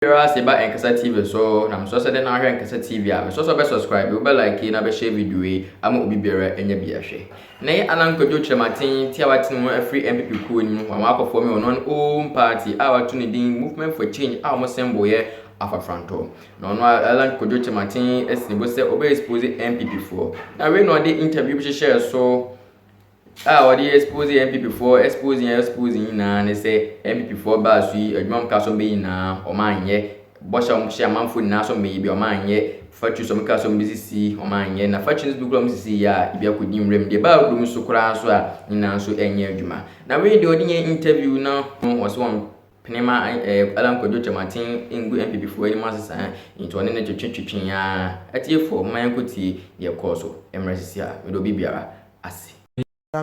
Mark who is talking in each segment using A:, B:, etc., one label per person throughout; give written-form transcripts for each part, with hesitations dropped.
A: Seba Enkasa TV so na so say na hwe Enkasa TV a so be subscribe we be like na be share video yi ama obi biara enya bi ahwe na ye anankodwo kyerematen tia waten mo free MPP ku ni mo akofo me on own party a watu ne din movement for change a mo symbol ye afafranto na ono anankodwo kyerematen esinbo say obe expose MPP for na we no dey interview bi share so what they expose MPP for exposing na ne say MPP for ba so yi adwam ka so be na o ma anye bosha mo hia manfo na so me bi o ma anye factory so ka so mbisisi o ma anye na factory bi kula mbisisi ya ibi akodi mrem de ba kula so kura so a nyina so enye adwuma na we de odinye interview na was one penema alankodwo chamatin ingu MPP for any masasa into one ne twetwetwen ya atiefo man koti ye course emresisi a we do bibiara asi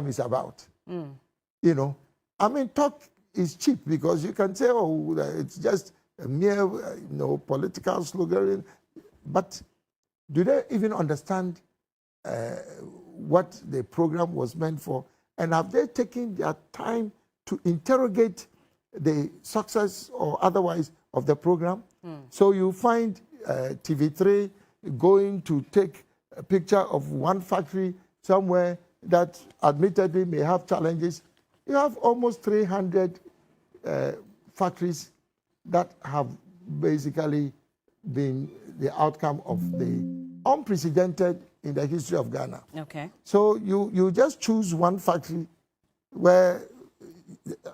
B: is about. You know, I mean, talk is cheap because you can say, oh, it's just a mere, political slogan. But do they even understand what the program was meant for? And have they taken their time to interrogate the success or otherwise of the program? So you find TV3 going to take a picture of one factory somewhere that admittedly may have challenges. You have almost 300 factories that have basically been the outcome of the unprecedented in the history of Ghana.
C: Okay.
B: So you just choose one factory where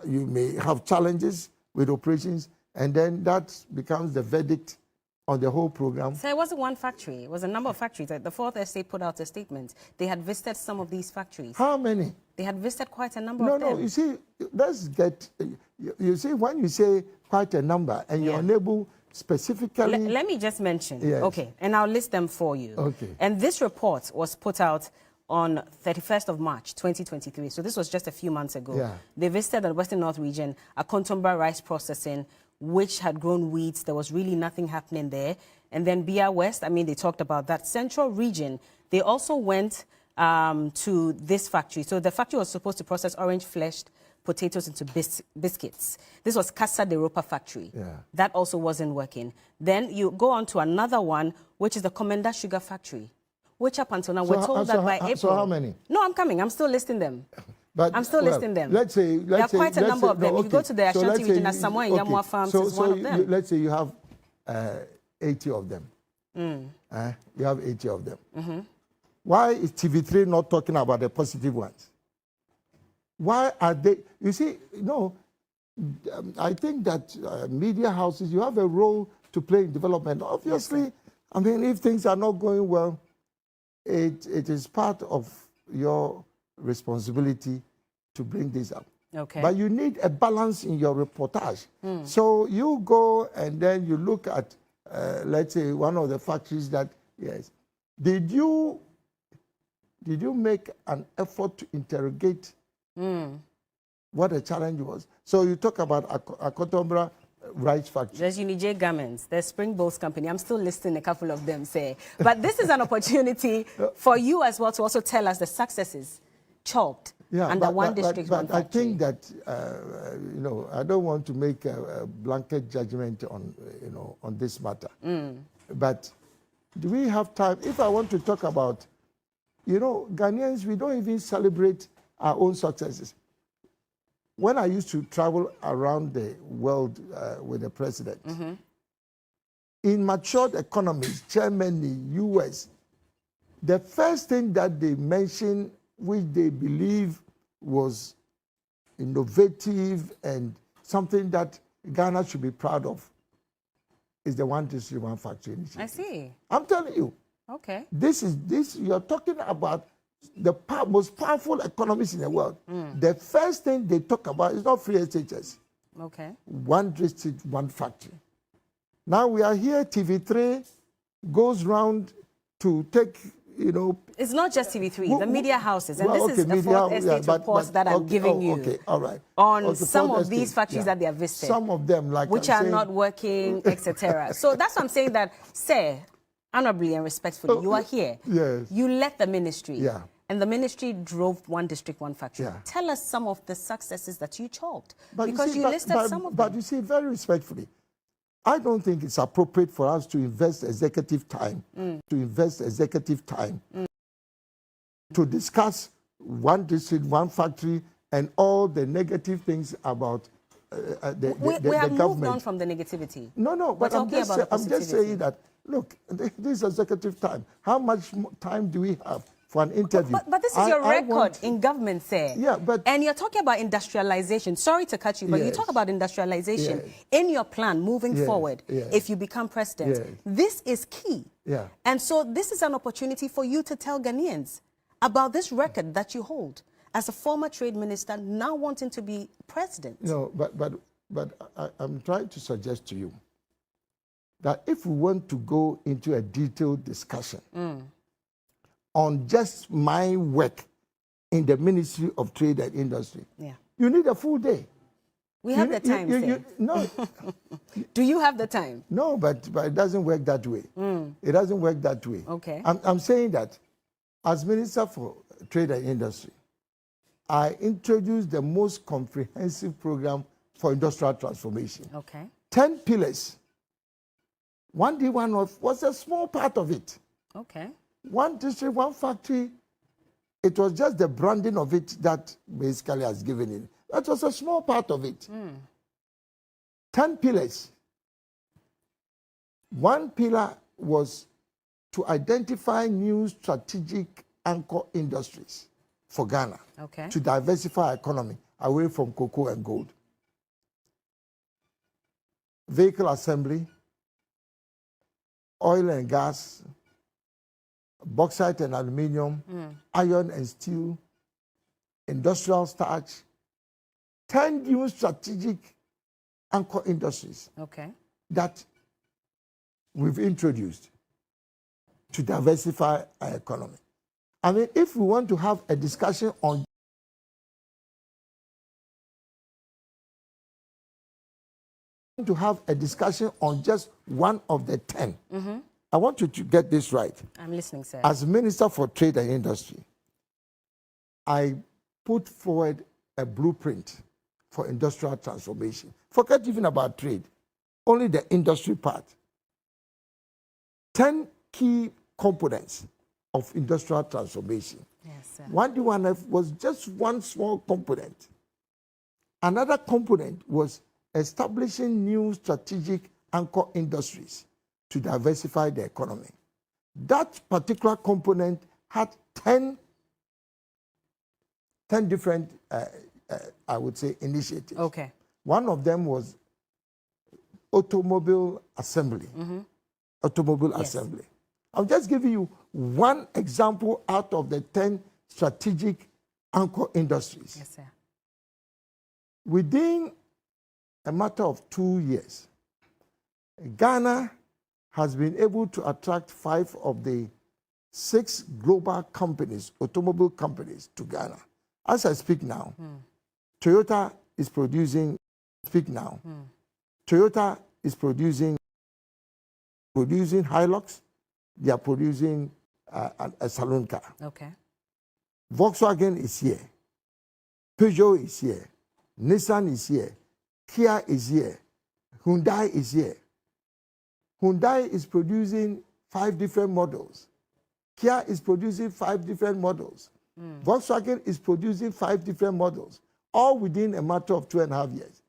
B: you may have challenges with operations, and then that becomes the verdict on the whole program.
C: So it wasn't one factory. It was a number of factories. The Fourth Estate put out a statement. They had visited some of these factories.
B: How many?
C: They had visited quite a number of them.
B: No, you see, let's get, you see, when you say quite a number and you're unable specifically...
C: Let me just mention.
B: Yes.
C: Okay, and I'll list them for you.
B: Okay.
C: And this report was put out on 31st of March, 2023. So this was just a few months ago.
B: Yeah.
C: They visited the Western North region, a Kontomba rice processing, which had grown weeds. There was really nothing happening there. And then Bia West, I mean, they talked about that. Central region, they also went to this factory. So the factory was supposed to process orange-fleshed potatoes into biscuits. This was Casa de Ropa factory.
B: Yeah.
C: That also wasn't working. Then you go on to another one, which is the Comenda Sugar Factory, which up until now, we're told that by April...
B: So how many?
C: No, I'm coming. I'm still listing them.
B: But,
C: I'm still listing them.
B: Let's say
C: there are quite a number of them.
B: No,
C: if you go to the Ashanti region, Samoa and Yamua farms is one of them.
B: Let's say you have 80 of them. You have 80 of them. Why is TV3 not talking about the positive ones? Why are they? You see, I think that media houses, you have a role to play in development. Obviously, I mean, if things are not going well, it is part of your responsibility to bring this up.
C: Okay.
B: But you need a balance in your reportage. So you go and then you look at, let's say, one of the factories that, yes. Did you make an effort to interrogate what the challenge was? So you talk about a Kontombra rice factory.
C: There's Unijay Garments, there's Spring Bowls Company. I'm still listing a couple of them, say. But this is an opportunity for you as well to also tell us the successes chopped under one district, one factory.
B: I think that, I don't want to make a blanket judgment on, on this matter. But do we have time? If I want to talk about, Ghanaians, we don't even celebrate our own successes. When I used to travel around the world with the president, in matured economies, Germany, US, the first thing that they mention, which they believe was innovative and something that Ghana should be proud of, is the one district, one factory initiative.
C: I see.
B: I'm telling you.
C: Okay.
B: This you're talking about the most powerful economies in the world. The first thing they talk about is not free SHS.
C: Okay.
B: One district, one factory. Now we are here, TV3 goes round to take,
C: It's not just TV3, the media houses. And this is the Fourth Estate reports that I'm giving you.
B: Okay, all right.
C: On some of these factories that they have visited.
B: Some of them, like
C: which are not working, etc. So that's what I'm saying that, sir, honorably and respectfully, you are here.
B: Yes.
C: You led the ministry.
B: Yeah.
C: And the ministry drove one district, one factory.
B: Yeah.
C: Tell us some of the successes that you chalked.
B: But
C: because you listed some of them.
B: But you see, very respectfully, I don't think it's appropriate for us to invest executive time, to discuss one district, one factory, and all the negative things about the
C: have
B: government.
C: moved on from the negativity.
B: No, but I'm just saying that, look, this is executive time. How much time do we have for an interview?
C: But this is your record in government, sir.
B: Yeah, but...
C: And you're talking about industrialization. Sorry to cut you, but you talk about industrialization in your plan moving forward if you become president. This is key.
B: Yeah.
C: And so this is an opportunity for you to tell Ghanaians about this record that you hold as a former trade minister now wanting to be president.
B: No, but I'm trying to suggest to you that if we want to go into a detailed discussion on just my work in the Ministry of Trade and Industry, you need a full day.
C: We have the time,
B: no.
C: Do you have the time?
B: No, but it doesn't work that way. It doesn't work that way.
C: Okay.
B: I'm saying that as Minister for Trade and Industry, I introduced the most comprehensive program for industrial transformation.
C: Okay.
B: 10 pillars. One day, one off was a small part of it.
C: Okay.
B: One district, one factory. It was just the branding of it that basically has given it. That was a small part of it. 10 pillars. One pillar was to identify new strategic anchor industries for Ghana to diversify our economy away from cocoa and gold. Vehicle assembly, oil and gas, bauxite and aluminium, iron and steel, industrial starch, 10 new strategic anchor industries that we've introduced to diversify our economy. I mean, if we want to have a discussion on just one of the 10, I want you to get this right.
C: I'm listening, sir.
B: As Minister for Trade and Industry, I put forward a blueprint for industrial transformation. Forget even about trade, only the industry part. 10 key components of industrial transformation.
C: Yes, sir.
B: 1D1F was just one small component. Another component was establishing new strategic anchor industries to diversify the economy. That particular component had 10 different, I would say, initiatives.
C: Okay.
B: One of them was automobile assembly. Automobile assembly. I'll just give you one example out of the 10 strategic anchor industries.
C: Yes, sir.
B: Within a matter of 2 years, Ghana has been able to attract 5 of the 6 global companies, automobile companies, to Ghana. As I speak now, Toyota is producing, Toyota is producing Hilux. They are producing a saloon car.
C: Okay.
B: Volkswagen is here. Peugeot is here. Nissan is here. Kia is here. Hyundai is here. Hyundai is producing 5 different models. Kia is producing 5 different models. Volkswagen is producing 5 different models, all within a matter of 2.5 years.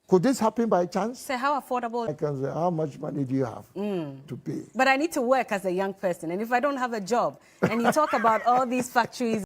B: Could this happen by chance?
C: So how affordable?
B: I can say, how much money do you have to pay?
C: But I need to work as a young person, and if I don't have a job, and you talk about all these factories